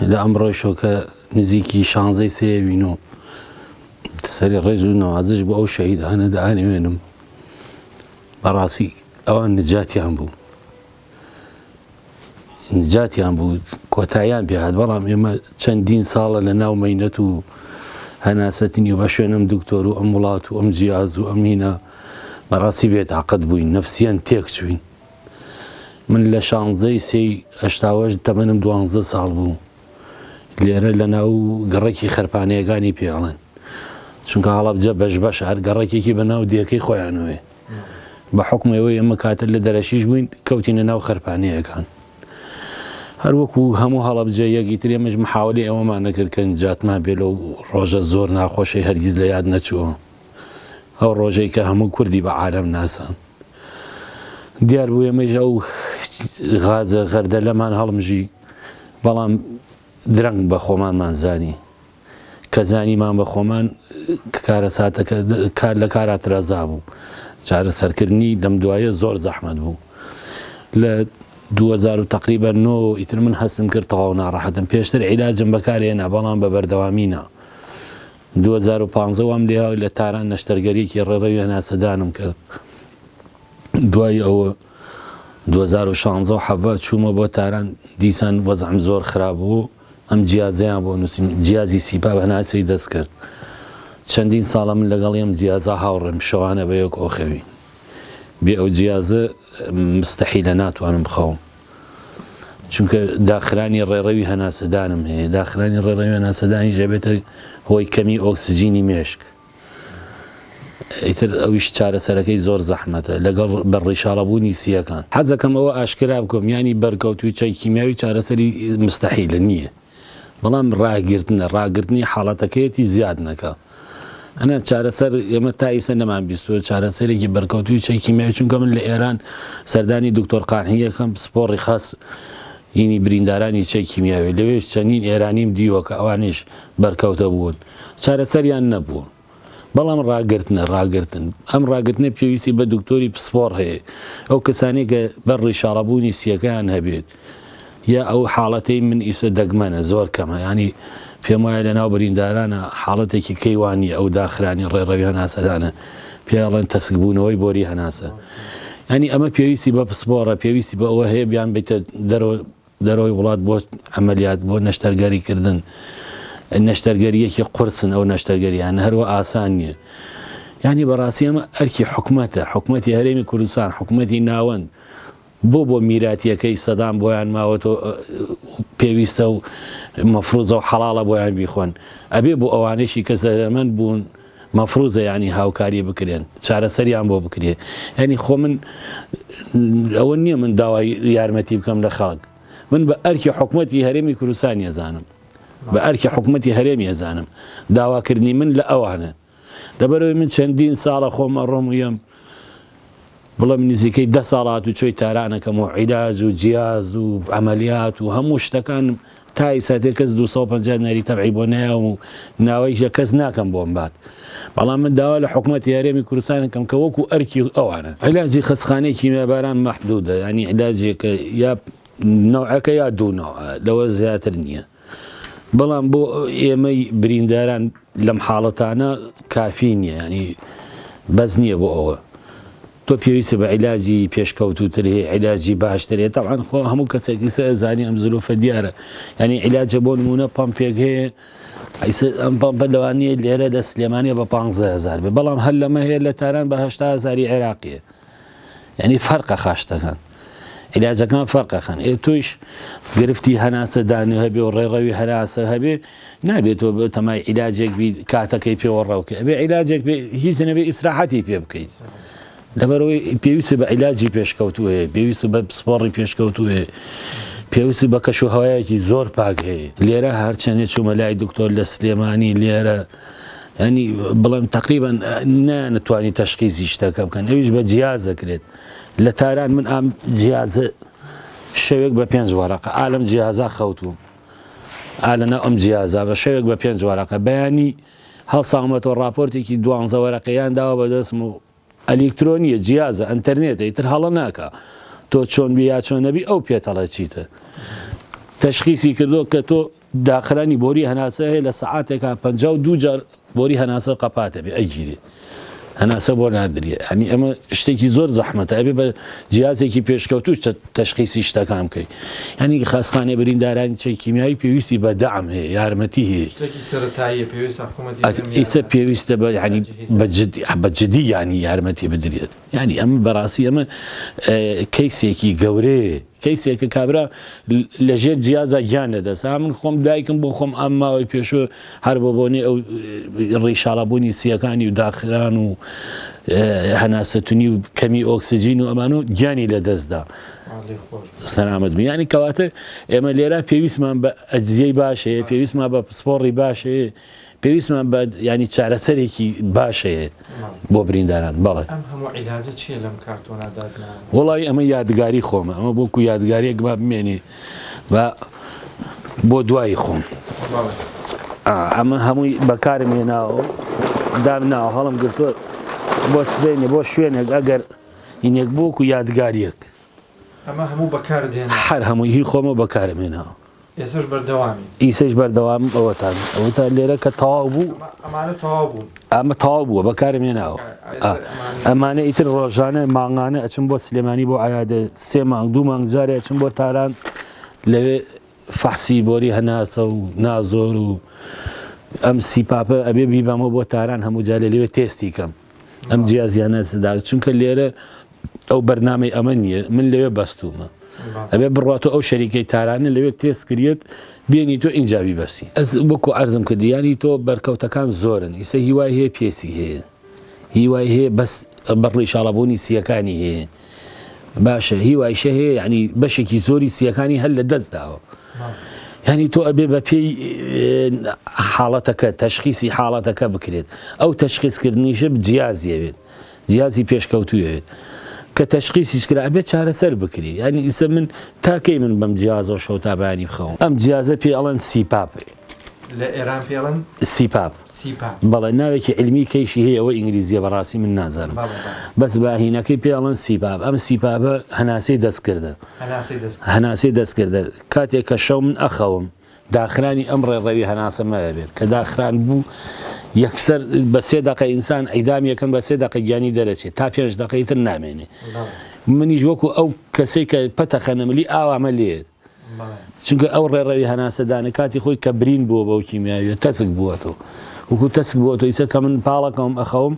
لە ئەمڕۆیشەوە کە نزیکی 16 سێوین و سەری ڕێز و نەوازش بۆ ئەو شەهیدانە دەئانوێنم بەڕاستی ئەوان نجاتیان بوو کۆتاییان پێهات بەڵام ئێمە چەندین ساڵە لە ناو مەینەت و هەناسەتنی و بە شوێنم دکتۆر و ئەم وڵات و ئەم جیاز و ئەمینە بەڕاستی بێتاقەت بووین نەفسیان تێک چوین. من لە 16 سێی 88 تەمەنم 12 ساڵ بوو لێرە لە ناو گەڕێکی خەرپانەیەکانی پێڵێن چونکە هەڵەبجە بەش هەر گەڕێکێکی بە ناو دیەکەی خۆیانەوەی بە حکمەوەی ئەمە کاتە لە دەرەشیش بووین کەوتینە ناو خەرپانەیەکان هەروەکو هەموو هەڵەبجە یەکی تر ئێمەش محاولی ئەوەمان نەکرد کە نجاتمان بێ لەو ڕۆژە زۆر ناخۆشەی هەرگیز لە یاد نەچووە ئەو ڕۆژەی کە هەموو کوردی بە عالەم ناسان دیار بوو ئێمەش ئەو غازە غەردە لەمان هەڵمژی بەڵام درەنگ بە خۆمانمان زانی کە زانیمان بە خۆمان کارە ساتەکە کار لە کاراترەزا بوو چارەسەرکردنی لەم دوایە زۆر زەحمەت بوو لە 2000 تقریبا 9 ئیتر من هەستم کرد تەواو ناڕەحەتم پێشتر عیلاجم بەکارهێنا بەڵام بە بەردەوامینە 2015 وام لێ لە تاران نەشتەرگەریەکی ڕێڕەوی هەناسەدانم کرد دوای ئەوە 2016 حەڤە چوومە بۆ تاران دیسان وەزعم زۆر خراپ بوو ئەم جیازیان بۆ نووسیم جیازی سیپا بە هەناسەی دەست کرد چەندین ساڵە من لەگەڵی ئەم جیازە هاوڕێم شەوانە بە یەک ئۆخەوی بێ ئەو جیازە مستەحیلە ناتوانم بخەوم چونکە داخرانی ڕێڕەوی هەناسەدانم هەیە داخرانی ڕێڕەوی هەناسەدانی ژەبێتە هۆی کەمی ئۆکسجینی مێشک ئیتر ئەویش چارەسەرەکەی زۆر زەحمەتە لەگەڵ بەڕێشاڵەبوونی سیەکان حەزەکەم ئەوە ئاشکرا بکۆم ینی بەرکەوتوی چای کیمیاوی چارەسەری مستەحیلە نییە بەڵام ڕاگرتنی حاڵەتەکەیەتی زیاد نەکە ئەنە چارەسەر ئێمە تا ئیسە نەمان بیستوە چارەسەرێکی بەرکەوتوی چای کیمیاوی چونکە من لە ئێران سەردانی دکتۆر قانعیەکەم سپۆڕی خاص ینی بریندارانی چای کیمیاوی لەوێش چەندین ئێرانیم دیوە کە ئەوانش بەرکەوتە بوون چارەسەریان نەبووە بەڵام ڕاگرتن ئەم ڕاگرتنە پێویستی بە دکتۆری پسپۆر هەیە ئەو کەسانی کە بەڕێ شاڕەبوونی سیەکەیان هەبێت یا ئەو حاڵەتەی من ئیسە دەگمەنە زۆر کەمە ینی پێم وایە لە ناو بریندارانە حاڵەتێکی کەیوانی ئەو داخرانی ڕێڕەوی هەناسەدانە پێڵێن تەسکبوونەوەی بۆری هەناسە ینی ئەمە پێویستی بە پسپۆرە پێویستی بە ئەوە هەیە بیان بێتە دەرەوەی وڵات بۆ عملیات بۆ نەشتەرگەریکردن نەشتەرگەریەکی قورسن ئەو نەشتەرگەریان هەروە ئاسان نییە ینی بەڕاستی ئەمە ئەرکی حکومەتە حکومەتی هەرێمی کوردستان حکومەتی ناوەند بۆ میراتیەکەی سەدام بۆیان ماوەتەوە پێویستە و مەفروزە و حەڵاڵە بۆیان بیخۆن ئەبێ بۆ ئەوانەیشی کە زەرمەند بوون مەفروزە ینی هاوکاری بکرێن چارەسەریان بۆ بکرێ ینی خۆ من ئەوە نییە من داوای یارمەتی بکەم لە خەڵک من بە ئەرکی حکومەتی هەرێمی کوردستان ێزانم بە ئەرکی حکومەتی هەرێمی ێزانم داواکردنی من لە ئەوانە لەبەرەوەی من چەندین ساڵە خۆمە ڕۆم بڵم نزیکەی 10 ساڵات و چۆی تارانەکەم و عیلاج و جیاز و عملیات و هەموو شتەکان تای ساتێ کەس 250 نەری تەبعی بۆ نایە و ناوەیشە کەس ناکەم بۆم بات بەڵام من داوا لە حکومەتی هەرێمی کوردستانەکەم کە وەکو ئەرکی ئەوانە عیلاجی خەسخانەی کیمیاباران مەحدودە ینی عیلاجێکە یا نەوعەکە یا دوو نەوع لەوە زیاتر نییە بەڵام بۆ ئێمەی برینداران لەم حاڵەتانە کافی نییە ینی بەس نییە بۆ ئەوە تۆ پێویستە بە عیلاجی پێشکەوتوتر هەیە عیلاجی باشترێت تەعاان خۆ هەموو کەسێکی زانی ئەم زلوفە دیارە ینی عیلاجە بۆ نمونە پەمپێک هەیە ئەم پەمپە لەوانەیە لێرە لە سلێمانیە بە 15,000 بێ بەڵام هەر لەمە هەیە لە تاران بە 80,000 عێراقیە ینی فەرقە خاشتەکان عیلاجەکان فەرقەکەن تۆیش گرفتی هەناسەدان هەبێ و ڕێڕەوی هەناسە هەبێ نابێتەوە بە تەمای عیلاجێک کاتەکەی پێوە ڕاوکە ئەبێ عیلاجێک هیچ نەبێ ئیسراحەتی پێ بکەیت لەبەرەوەی پێویستە بە عیلاجی پێشکەوتوو هەیە پێویستە بە سپۆڕی پێشکەوتوو هەیە پێویستی بە کەش و هەوایەکی زۆر پاک هەیە لێرە هەرچەندێ چوومە لای دکتۆر لە سلێمانی لێرە ینی بڵێم تقریبا ناتوانانی تەشخیصی شتەکە بکەن ئەویش بە جیازەکرێت لە تاران من ئەم جیازە شەوێک بە 5 وەرەقە ئالەم جیازە خەوتوم ئالەنە ئەم جیازە بە شەوێک بە 5 وەرەقە بەیانی هەڵساومەتەوە راپۆرتێکی 12 وەرەقەیان داوە بەدەستم و ئەلکترۆنیە جیازە ئەنتەرنێتە ئیتر هەڵە ناکە تۆ چۆن بیا چۆن نەبی ئەو پێتەڵە چیتە تەشخیصی کردو کە تۆ داخلانی بۆری هەناسە هەیە لە سەعاتێکا 52 جار بۆری هەناسە قەپاتە بێ ئەگیرێ هەناسە بۆ نادرێ هەنی ئەمە شتێکی زۆر زەحمەتە ئەبێ بە جیازێکی پێشکەوتوش تەشخیصی شتەکان بکەیت ینی خاستخانەی بریندارانی چای کیمیایی پێویستی بە دەعم هەیە یارمەتی هەیە ئیسە پێویستە بە ینی بەجددی ینی یارمەتی بدرێت ینی ئەمە بەڕاستی ئەمە کەیسێکی گەورەیە کەیسێکە کابرا لەژێر جیازە گیان لەدەسا من خۆم دایکم بۆ خۆم ئەم ماوەی پێشوە هەر بۆ بۆنی ئەو ڕیشاڵەبوونی سیەکانی و داخران و هەناسەتونی و کەمی ئۆکسسیجین و ئەمان و گیانی لەدەستدا سەلامەت بن ینی کەواتە ئێمە لێرە پێویستمان بە ئەجزیەی باش هەیە پێویستمان بە پسپۆڕی باش هەیە پێویستمان بە ینی چارەسەرێکی باش هەیە بۆ برینداران بەڵێ وڵی ئەمە یادگاری خۆمە ئەمە بۆکو یادگاریەک با بمێنێ بۆ دوایی خۆم ئەمە هەمووی بەکارم هێناوە دامناوە هەڵم گرتووە بۆ سبێنێ بۆ شوێنێک ئەگەر هینێک بۆکو یادگاریەک ئەمە هەموو بەکاردێن هەر هەمووی هی خۆمە بەکارم هێناوە ئێسش بەردەوامی ئیسەش بەردەوام ئەوەتە لێرە کە تەواو بوو ئەمە تەواو بووە بەکارم هێناوە ئەمانە ئیتر ڕۆژانە مانگانە ئەچم بۆ سلێمانی بۆ عیادە 3 مانگ 2 مانگ جارێ ئەچم بۆ تاران لەوێ فەحسی بۆری هەناسە و نازۆر و ئەم سیپاپە ئەبێ بیبامەوە بۆ تاران هەموو جارێ لەوێ تێستی کەم ئەم جیازیانە سدا چونکە لێرە ئەو بەرنامەی ئەمە نییە من لەوێ بەستومە ئەبێ بڕاتۆ ئەو شەریکەی تارانە لەوێ تێست کردێت بێنی تۆ ئینجابی بەسی ئەس وەکو ئەرزم کردیانی تۆ بەرکەوتەکان زۆرن ئیسە هیوای هەیە پێسی هەیە هیوای هەیە بەس بەڕڵی شاڵەبوونی سیەکانی هەیە باشە هیوایشە هەیە ینی بەشێکی زۆری سیەکانی هەر لە دەستداوە ینی تۆ ئەبێ بە پێی حاڵەتەکە تەشخیصی حاڵەتەکە بکرێت ئەو تەشخیصکردنیشە جیازیەوێت جیازی پێشکەوتووێت کە تەشخیصیش کرا ئەبێت چارەسەر بکری ینی ئیسە من تاکەی من بەم جیازەوە شەو تابانی بخەوم ئەم جیازە پێ ئەڵەن سیپاپ لە ئێران پێڵەن سیپاپ بەڵێ ناوێکی علمی کەیشی هەیە ئەوە ئینگلیزیە بەڕاستی من نازانم بەس باهینەکەی پێ ئەڵەن سیپاپ ئەم سیپاپە هەناسەی دەستکردە هەناسەی دەستکردە کاتێک کە شەو من ئەخەوم داخرانی ئەم ڕێڕەوی هەناسەمە بێت کە داخران بوو یەکسەر بە 3 دقە ئینسان ئەیدام یەکەم بە 3 دقە گیانی دەرەچێت تا 5 دقەی تر نامێنێ منیش وەکو ئەو کەسەی کە پەتەخەنەمەلی ئاوامە لێت چونکە ئەو ڕێڕەوی هەناسەدانە کاتی خۆی کە برین بووە بەو کیمیاویە تەسک بووەتەوە وەکو تەسک بووەتەوە ئیسە کە من پاڵەکەم ئەخەوم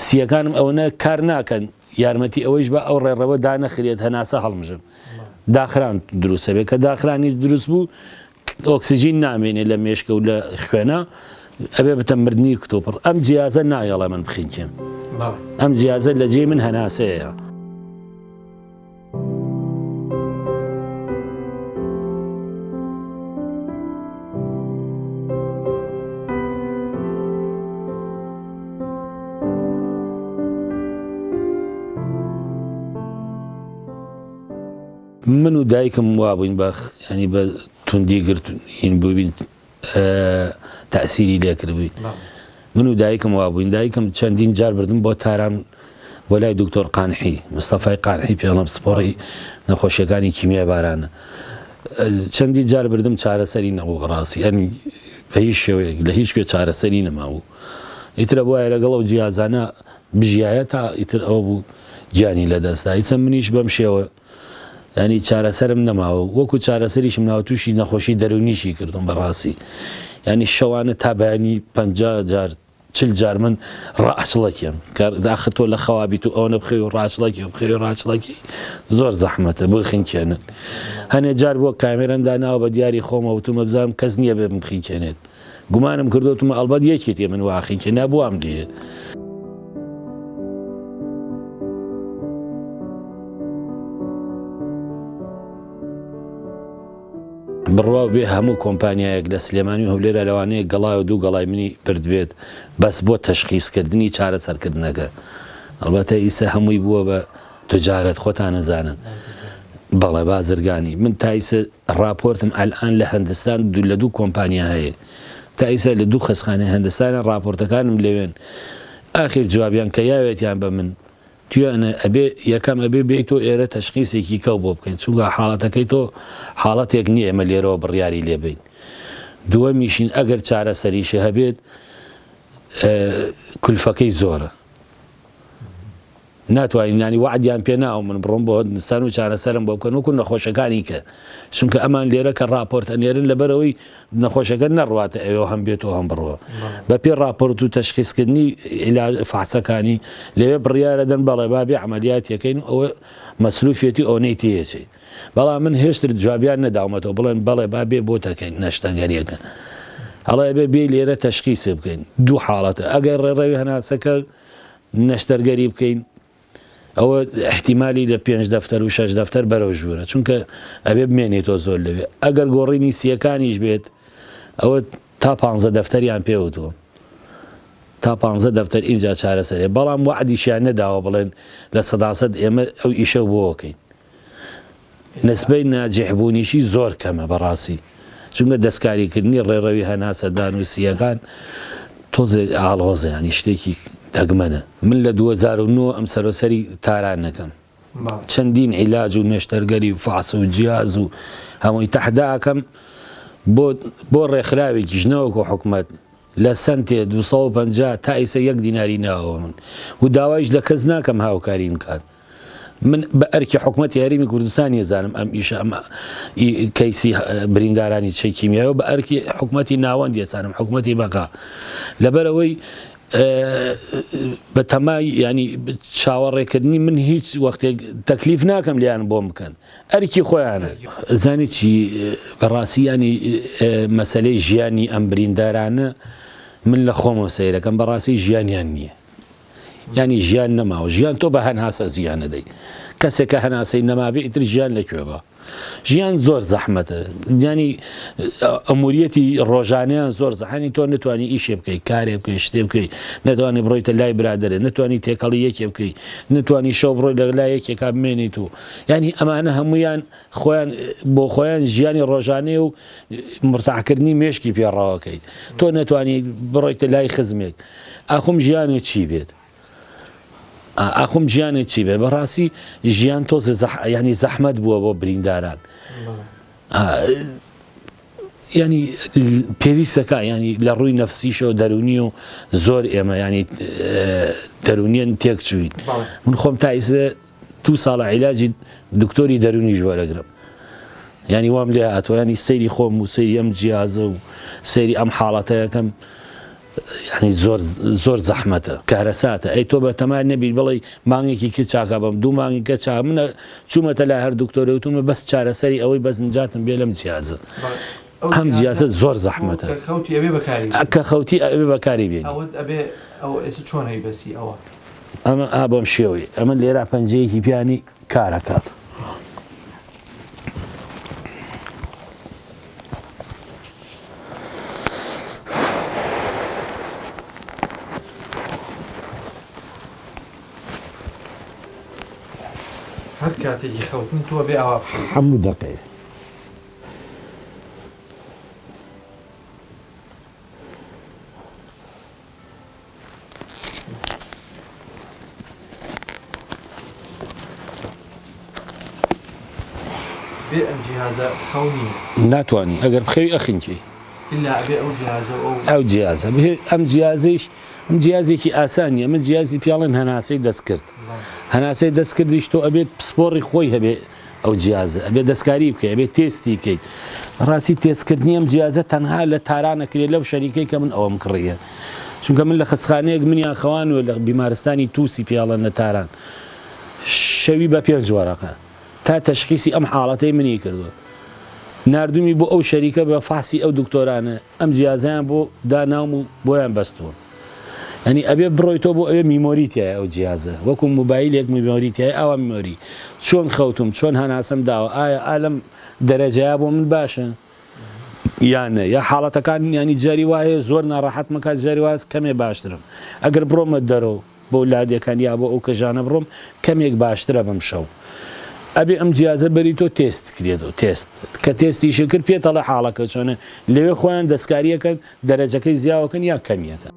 سیەکانم ئەوەنە کار ناکەن یارمەتی ئەوەیش بە ئەو ڕێڕەوە دانەخرێت هەناسە هەڵمژم داخران دروستە بێت کە داخرانی دروست بوو ئۆکسسیجین نامێنێ لە مێشکە و لە خوێنە ئەبێ بتە مردنی کتۆپڕ ئەم جیازە نایەڵە من بخینکێم ئەم جیازە لە جێ من هەناسەیە من و دایکم وابووین بەخ ینی بە توندی گرتین بووین تەسیری لێکردبووی من و دایکم وابووین دایکم چەندین جار بردم بۆ تاران بۆ لای دکتۆر قانحی مستەفای قانحی پێڵم سپۆڕی نەخۆشیەکانی کیمیای بارانە چەندی جار بردم چارەسەری نەبوو ڕاستی ئەنی بە هیچ شێوەیەک لە هیچ کوێ چارەسەری نەماوە ئیترە بواە لەگەڵ ئەو جیازانە بژایە تا ئیتر ئەوە بوو گیانی لەدەستا هیچە منیش بەم شێوە ینی چارەسەرم نەماوە وەکو چارەسەریشم ناوە تووشی نەخۆشی دەرونیشی کردم بەڕاستی ینی شەوانە تا بەیانی 50 جار 40 جار من ڕاچڵەکێم داخە تۆ لە خەوابیت و ئەوە بخێ و ڕاچڵەکی و بخێ و ڕاچڵەکی زۆر زەحمەتە بخینکێنن هەنێ جار بۆ کامێرەمدا ناوە بە دیاری خۆمە وتمە بزانم کەس نییە بێ بخینکێنێت گومانم کردوتمە ئەڵبەت یەکێت من واخینکە نابووام لێ بڕوا بێ هەموو کۆمپانیایەک لە سلێمانی و هەولێرە لەوانەیە گەڵای و دوو گەڵای منی پردبێت بەس بۆ تەشخیصکردنی چارەسەرکردنەکە ئەڵبەتە ئیسە هەمووی بووە بە تجارەت خۆتان نەزانن بەڵێ بازرگانی من تا ئیسە راپۆرتم ئەلئان لە هەندستان لە دوو کۆمپانیا هەیە تا ئیسە لە دوو خەسخانەی هەندستانە راپۆرتەکانم لەوێن ئاخر جوابیان کە یاوێتیان بە من توانە ئەبێ یەکەم ئەبێ بێت تۆ ئێرە تەشخیصێکی کەو بۆ بکەین چونکە حاڵەتەکەی تۆ حاڵەتێک نییە ئێمە لێرەوە بڕیاری لێبین دووەمیشین ئەگەر چارەسەریشی هەبێت کولفەکەی زۆرە ناتوانین نانی وعدیان پێ ناوە من بڕۆم بۆ هەندستان و چارەسەرم بۆ بکەن وەکو نەخۆشەکانی کە چونکە ئەمان لێرە کە راپۆرت ئەنێرن لەبەرەوەی نەخۆشەکە نەڕواتە ئەوە هەم بێتەوە هەم بڕەوە بە پێ راپۆرت و تەشخیصکردنی فحسەکانی لەوێ بڕیارە دەن بەڵێ بابێ عملیاتیەکەین ئەوە مەسروفێتی ئەوەی تێچێت بەڵام من هێشتر جوابیان نەداومەتەوە بڵێن بەڵێ بابێ بۆ تەکەین نەشتەگەریەکە هەڵێ بێ لێرە تەشخیص بکەین دوو حاڵەتە ئەگەر ڕێڕەوی هەناسەکە نەشتەرگەری بکەین ئەوە احتیمالی لە 5 دەفتەر و 6 دەفتەر بەرەو ژوورە چونکە ئەبێ بمێنێتەوە زۆر لەوێ ئەگەر گۆڕینی سیەکانیش بێت ئەوە تا 15 دەفتەریان پێوتوە تا 15 دەفتەر اینجا چارەسەرێ بەڵام وعدیشیان نەداوە بڵێن لە 100% ئێمە ئەو ئیشە بۆکەین نسبەی ناجێحبوونیشی زۆر کەمە بەڕاستی چونکە دەستکاریکردنی ڕێڕەوی هەناسەدان و سیەکان تۆزێک ئاڵۆزیانی شتێکی دەگمەنە من لە 2009 ئەم سەرۆسەری تاران نەکەم چەندین عیلاج و نێشتەرگەری و فحس و جیاز و هەمووی تەحداکەم بۆ ڕێکخراوێکی ژنەوەکو حکومەت لە سنتێ 250 تا ئیسە 1 دیناری ناوە من و داوایش لە کەس ناکەم هاوکاری بکات من بە ئەرکی حکومەتی هەرێمی کوردستانی زانم ئەم ئیشە ئەمە کەیسی بریندارانی چەکیمیایەوە بە ئەرکی حکومەتی ناوەندی ئێسانم حکومەتی بەقا لەبەرەوەی بە تەمای ینی چاوەڕێکردنی من هیچ وەختێک تەکلیف ناکەم لیان بۆم بکەن ئەرکی خۆیانە زانی چی بەڕاستی ینی مەسەلەی ژیانی ئەم بریندارانە من لە خۆمەوە سەیرەکەم بەڕاستی ژیانیان نییە ینی ژیان نەماوە ژیان تۆ بە هەناسە زیانە دەی کەسێکە هەناسەی نەمابێ ئیتر ژیان لەکوێ بە ژیان زۆر زەحمەتە ینی ئەموریەتی ڕۆژانیان زۆر زەحانی تۆ نتوانی ئیشێ بکەیت کارێ بکەیت شتێ بکەیت نەتوانانی بڕۆیتە لای برادرێ نتوانی تێکەڵی یەکێ بکەیت نتوانی شەو بڕۆی لە لای یەکێکا بمێنیت و ینی ئەمانە هەمویان خۆیان بۆ خۆیان ژیانی ڕۆژانەیە و مرتاحکردنی مێشکی پێڕاوەکەیت تۆ نتوانی بڕۆیتە لای خزمێک ئاخۆم ژیانێ چی بێت ئاخۆم ژیانێک چی بێ بەڕاستی ژیان تۆز ینی زەحمەت بووە بۆ برینداران ینی پێویستەکە ینی لە ڕووی نەفسیشەوە دەرونی و زۆر ئێمە ینی دەرونیان تێک چوین من خۆم تا ئیسە 2 ساڵە عیلاجی دکتۆری دەرونی ژوەرەگرم ینی وام لێ هاتووە ینی سەیری خۆم و سەیری ئەم جیازە و سەیری ئەم حاڵەتەیەکەم ینی زۆر زەحمەتە کارەساتە ئەی تۆ بە تەمان نەبی بڵێ مانگێکی کرد چاکە بەم 2 مانگی کە چا منە چوومەتە لای هەر دکتۆرە وتومە بەس چارەسەری ئەوەی بەزنجاتم بێ لەم جیازە ئەم جیازە زۆر زەحمەتە کە خەوتی ئەبێ بەکاری بێنی چۆن هەیبەسی ئەوە ئەمە بۆم شێوەی ئەمە لێرە پەنجەیەکی پیانی کارەکات هەر کاتێکی خەوتن تۆ بێ ئەوە هەموو دەقەیە بێ ئەم جیهازە خەونی ناتوانانی ئەگەر بخەوی ئەخینکی ئللا ئەبێ ئەو جیهازە ئەو جیازە ئەم جیازیش ئەم جیازێکی ئاسانیە من جیازی پیاڵێن هەناسەی دەستکرد هەناسەی دەستکردیش تۆ ئەبێت پسپۆڕی خۆی هەبێ ئەو جیازە ئەبێ دەستکاری بکە ئەبێت تێستی کەیت ڕاستی تێستکردنی ئەم جیازە تەنها لە تارانەکرێت لەو شەریکەی کە من ئەوەم کڕیە چونکە من لە خستخانەیەک منیان خەوان و لە بیمارستانی تووسی پیاڵە نەتاران شەوی بە 5 وەرەقە تا تەشخیصی ئەم حاڵەتەی منی کردووە نردومی بۆ ئەو شەریکە بە فاسی ئەو دکتۆرانە ئەم جیازیان بۆ داناوم و بۆیان بەستووە ینی ئەبێ بڕۆیتەوە بۆ ئەوێ میمۆریتیایە ئەو جیازە وەکو موبایلێک میمۆریتیای ئەوە میمۆری چۆن خەوتم چۆن هەناسەم داوە ئایا ئالم دەرەجەیە بۆ من باشە یانە یا حاڵەتەکان ینی جاری وایە زۆر ناڕەحەت مەکات جاری واز کەمێ باشترم ئەگەر بڕۆمە دەرەوە بۆ ولادەکان یا بۆ ئەو کەژانە بڕۆم کەمێک باشترە بەم شەو ئەبێ ئەم جیازە بەری تۆ تێست کرێتەوە تێست کە تێستیشە کرد پێتەڵە حاڵەکە چۆنە لەوێ خۆیان دەستکاریەکەن دەرەجەکەی زیاوەکەن یا کەمیەکە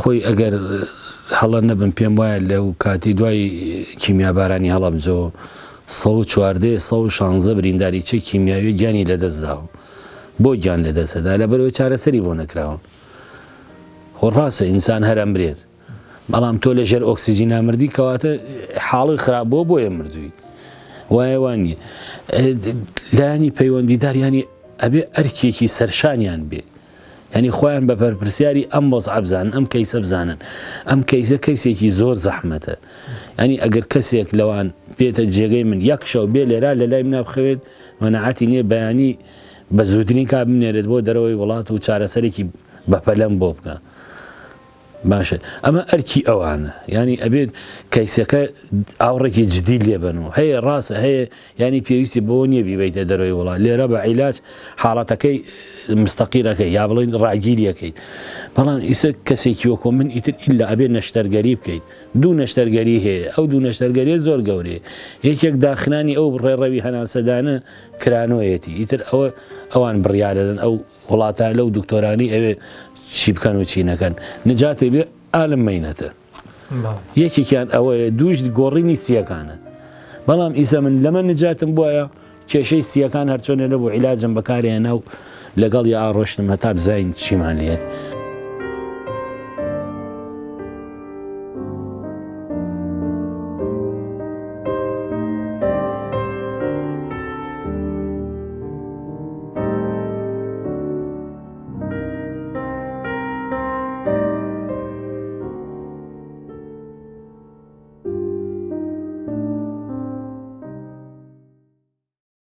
خۆی ئەگەر هەڵە نەبم پێم وایە لەو کاتی دوای کیمیابارانی هەڵەبجەوە 116 برینداریچە کیمیاوی گیانی لەدەستداوە بۆ گیان لەدەستەدا لەبەرەوەی چارەسەری بۆ نەکراون خۆ ڕاستە ئینسان هەر ئەمرێت بەڵام تۆ لەژێر ئۆکسیجی نامردی کەواتە حاڵی خراپ بۆیە مردووی وایە وانیە لایانی پەیوەندیدار ینی ئەبێ ئەرکێکی سەرشانیان بێ ینی خۆیان بە پەرپرسیاری ئەم مۆزعە بزانن ئەم کەیسە بزانن ئەم کەیسە کەیسێکی زۆر زەحمەتە ینی ئەگەر کەسێک لەوان بێتە جێگەی من یەک شەو بێ لێرا لە لای من بخەوێت مەنەعەتی نییە بەیانی بە زووترین کا بنێرێت بۆ دەرەوەی وڵات و چارەسەرێکی بەپەلەم بۆ بکە باشە ئەمە ئەرکی ئەوانە ینی ئەبێت کەیسەکە ئاوڕێکی جدی لێبن و هەیە ڕاستە هەیە ینی پێویستی بۆ نییە بیبیتە دەرەوەی وڵات لێرە بە عیلاج حاڵەتەکەی مستەقیرەکەی یا بڵین ڕاگیریەکەیت بەڵام ئیسە کەسێکی وەکۆ من ئیتر ئیلا ئەبێت نەشتەرگەری بکەیت دوو نەشتەرگەری هەیە ئەو دوو نەشتەرگەریە زۆر گەورەیە یەکێک داخنانی ئەو ڕێڕەوی هەناسەدانە کرانۆیەتی ئیتر ئەوان بڕیارەدەن ئەو وڵاتە لەو دکتۆرانی ئەوێ چی بکەن و چی نەکەن نجاتی بێ ئالم مەینەتە یەکێکیان ئەوەیە دووش گۆڕینی سیەکانە بەڵام ئیسە من لەمە نجاتم بواە کێشەی سیەکان هەرچۆنێ لە بۆ عیلاجم بەکارێنە و لەگەڵ یا ئاڕۆشتم هەتا بزین چیمان لێت